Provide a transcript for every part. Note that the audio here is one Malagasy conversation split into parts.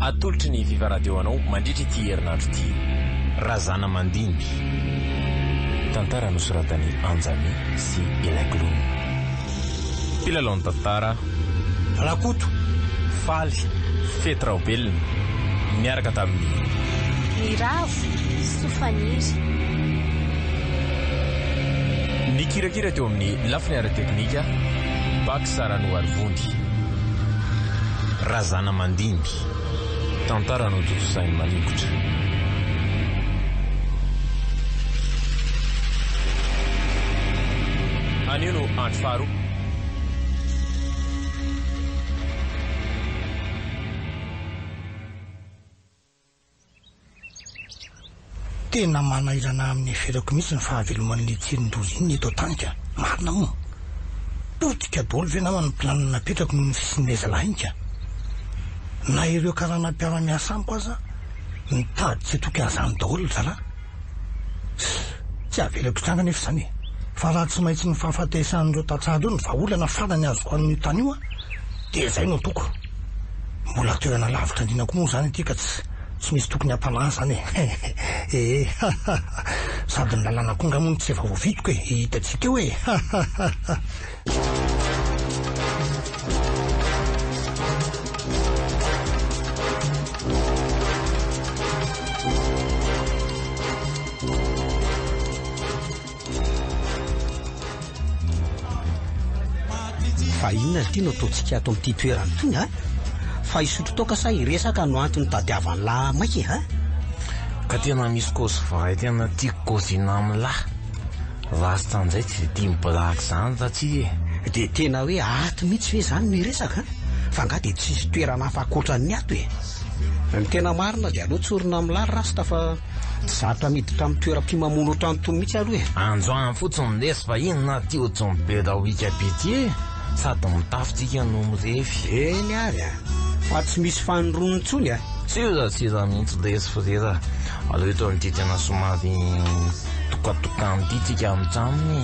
atolotry ny Viva Radio anao mandritra ity herinandro ity. Razana Mandimby, tantara nosoratany Anjamy sy Elaglo. Mpilalao ny tantara Rakoto, Faly, Fetraobelona, miaraka tamin'ny Miravo, Sofaniry. Ny kirakira teo amin'ny lafiny ara-teknika Bak Sarano Arvondy. Razana Mandimby, tantara no totosainy manikotra. Anio no andro faro. tena manahirana amin'ny ferako mihitsy ny fahaveloman'ny tsirin-dozy iny eto tanika. Marina moa totika dolo ve namany planina napetrako noho ny fisin'ilay zalahinka. Na ireo karana mpiara-miasa amiko aza mitady tsy toky azany daholo zala. Tsy avelako tranga nefa zany fa raha tsy maintsy ny fahafatesan'ireo tatsady io ny vahaolana farany azoko an'io tany io dia zay no toko. Mbola toerana lavitra andinako moa zany ity ka tsy misy tokony hampanahy zany e. Sady ny lalàna konga moa tsy efa voavitiko e hitatsika eo e. Fa inona ty no ataontsika ato amin'ity toerana tony ha? Fa isotro toka sa iresaka no antony tadiavany lahy maiky ha? Ka tena misy kôsy vahay tena tiako kôzina amin'ny lahy. Vastan'izay tsy dia mibolaka zany satria dia tena hoe ato mihitsy ve zany no iresaka fa nga dia tsisy toerana hafa ankoatran'ny ato e. Ny tena marina dia aloha tsorina amin'ny lahy rasta fa zatra miditra amin'ny toeram-pimamono ohatro an'itony mihitsy aloha e. Androany fotsiny ndesy fa inona ty ohatrany be da wika pity sady mitafitsika no mirefy. Eny ary a fa tsy misy fanorono ntsony a. Tsira mihitsy lesy firera. Aleo eto amin'ity tena somary tokatokany ity tsika amin'ny tramony.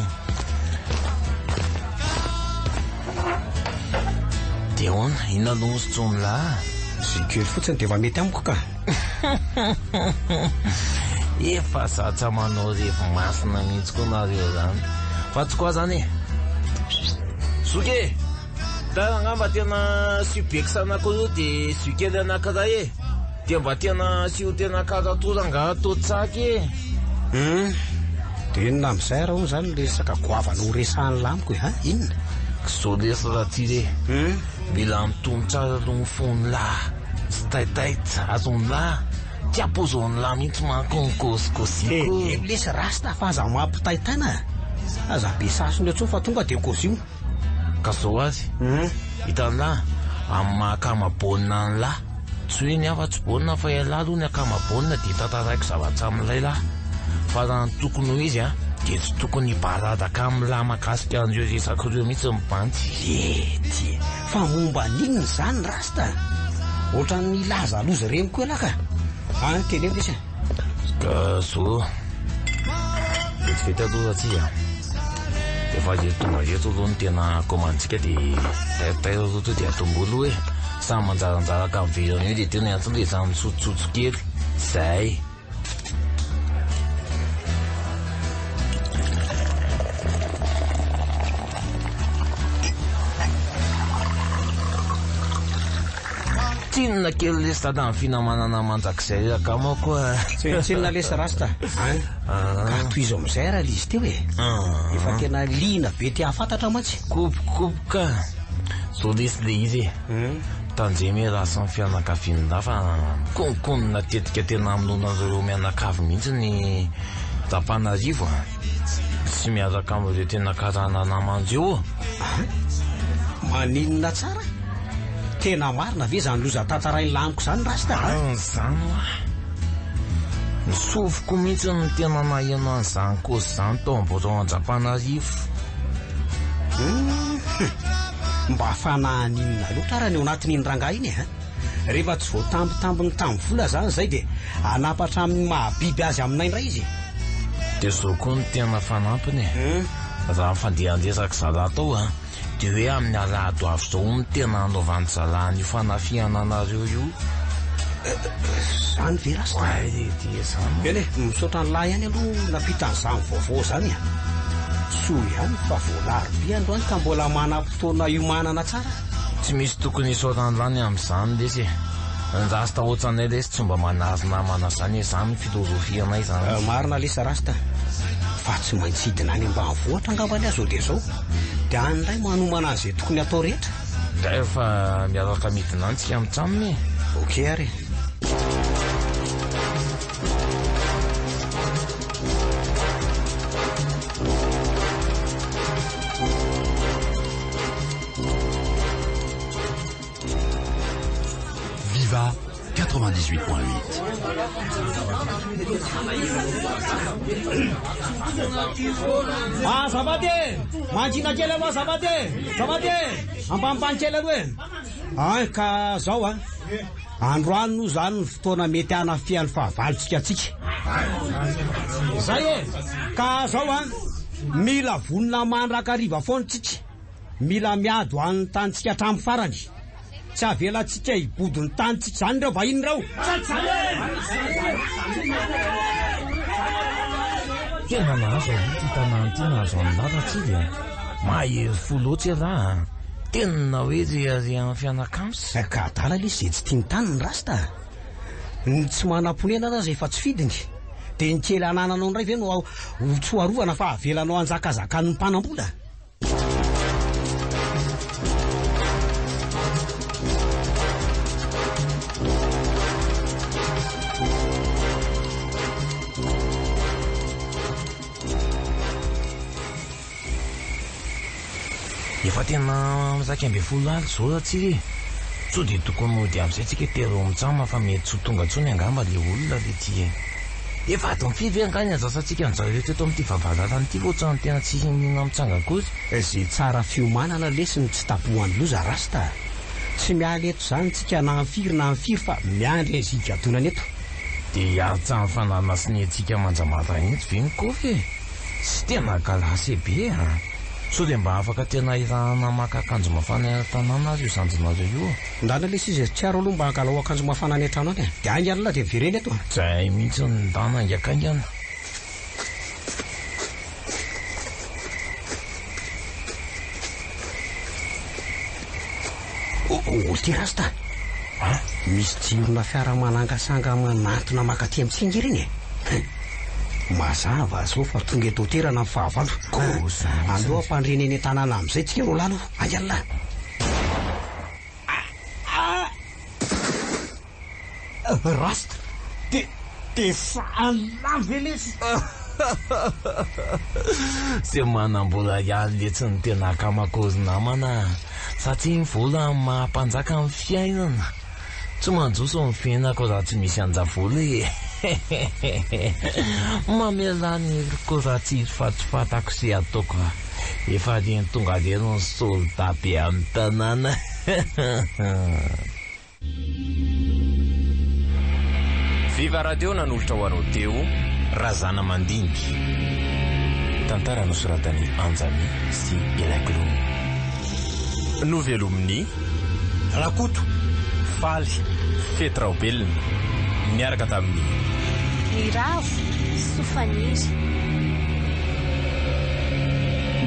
Dia hoana inona no osotro milahy? Zikely fotsiny dia efa mety amiko ka. Efa satra manao revo masina mihitsy koa nareo zany. Fa tsy koa zany e. Soke, da nga mba tena subekisana koa io dia sukely anankiray e. Dia mba tena sio tena karatora nga atao tsaky e. Dia inona amin'izay raha hono zany resaka goavana ho resahan'ny lamiko e ha? Inona? Zao lesy raha ty re. Mila mitony tsara aloha ny fony lahy. Tsy taitaita azony lahy. Tsy apozony lahy mihitsy mankôsikôsiko. Lesy rasta fa aza mampitaitana. Aza be sasony eo fa tonga dia kôzio. Ka zao azy hitan'ny lahy amin'ny mahakamabaonina ny lahy. Tsy hoe ny afa-tsy baonina fa lahy aloha ny akamabaonina dia tantaraiko zavatra amin'ilay lahy. Fa raha ny tokony ho izy dia tsy tokony hibaradaka amin'ny lahy makasika an'ireo resaka ireo mihitsy mibantsy. Ety fa momba n'inona zany rasta? Ohatran'ny laza loza reny koa lahy ka. Teny eo lesy ka zao vetivety aloha satria efa izy tonga eto aloha ny tena komantsika dia taitaira roto dia atombolo hoe samy manjaranjaraka amin'ny verana io dia tena antony dia zany sotsotso kely zay. Tsinona kely lesy tada amin'ny finamanana manjakizay akamo koa. Tsinona lesy rasta ka toy izo amin'izay raha lizy teo e. Efa tena liana be ty hafantatra mantsy. Kopokopoka zao lesy le izy tanjemy raha sy ny fianakaviana fa konkonina tetika tena aminonareo mianakavy mihitsy ny Tapanarivo sy miaraka amin'ireo tena karana namandreo. Maninona tsara? Tena marina ve zany loza tantarainy lamiko zany rasta? Zany nisofoko mihitsy ny tena naheno an'izany kôsy zany tao amborao an-Japanarivo. Mba fanahaninona loatra raha ny ao anatin'iny rangahy iny ha? Rehefa tsy voatambitambiny tambovola zany zay dia anapatra amin'ny mahabiby azy aminay indray izy. Dia zao koa ny tena fanampiny raha fandehandesaka zala tao dia hoe amin'ny alahado avy zao ny tena anaovan'ny zalany io fanafiana anareo io. Zany ve rasta? Eny misaotra ny lahy ihany aloha napitan'izany vaovao zany soa ihany fa voalary androany ka mbola manam-potoana iomanana tsara. Tsy misy tokony isaotrany lany amin'izany lesy nzasta ohatranay lesy tsy mba manazy namana zany zany filozofianay zany. Marina lesa rasta fa tsy maintsy hidina any ambanivohitra angambany azy dia zao dia anyray manomana an'izay tokony atao rehetra. Da efa miaraka midina antsika amintraminy. Okey ary. Viva 98.8. Zabate manjina kely aloha zabate ambanimbany kely aloha ka zao androany no zany ny fotoana mety anafian'ny fahavalontsika atsika zay ka zao mila vonina mandrakariva foana tsika mila miady ho an'ny tantsika hatramin'ny farany tsy avelantsika hibodiny tanitsika zany reo vahiny reo. Tena nahazo ty tanàna ty nahazo amin'ny lalatsika mahery foloatsy raha tena hoe ry amin'ny fianakamsy ka adala le zay tsy tiany tany ny rasta ny tsy manam-ponena azy efa tsy fidiny dia ny kely anananao indray ve no tsoarovana fa avelanao anjakazakany mpanam-bola. efa tena mizaka ambe folo aly zao atsika so dia tokony mody amin'izay tsika tero mitsama fa mety tsy tonga ntsony angamba le olona le ty efa ato mifidy angany azasantsika anjareo teto amin'ity vavalalana ity loatra ny tena tsy hinina mitsanga kozy zay tsara fiomanana lesiny tsy tapohan'ny loza rasta tsy miala eto zany tsika na firy fa miandry izika adonany eto dia aritsany fanana sy ny atsika manjamata eto ve ny kofy tsy tena galasy be so dia mba afaka tena irahana maka akanjo mafana tanàna azy io sanjonareo io ndana lesy izy tsy aro aloha mba hankalao akanjo mafana any an-trano any dia ainganala dia vereny eto zay mihitsy ny dana angakaingana ty rasta misy jirona fiaramanangasanga manantona makaty amintsika ireny mazava zao fa tonga eto terana amin'ny fahavalo aloha ampandreneny tanàna amin'izay tsika ro lalo ainganala rasta dia sahala ve lesy sy manambola ihany letsy ny tena kamakozy namana satria ny vola mahampanjaka amin'ny fiainana tsy manjoso amin'ny fiainako raha tsy misy anjavola mamelany ko raha tsy fatifatako sy ataoko efa reny tonga reno ny solda be amin'ny tanàna Viva Radio nanolotra ho anao teo Razana Mandiniky tantara nosoratany Anjamy sy Elaklo novelomin'ny Rakoto Faly Fetraobelona miaraka tamin'ny Miravo Sofaniry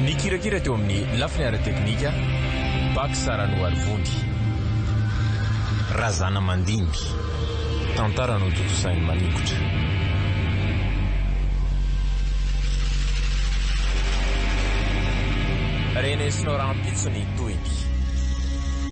nikirakira teo amin'ny lafiny ara-teknika Bakisarano Arivondy Razana Mandiniky tantara no totosainy manikotra renesinao rampitsony toiky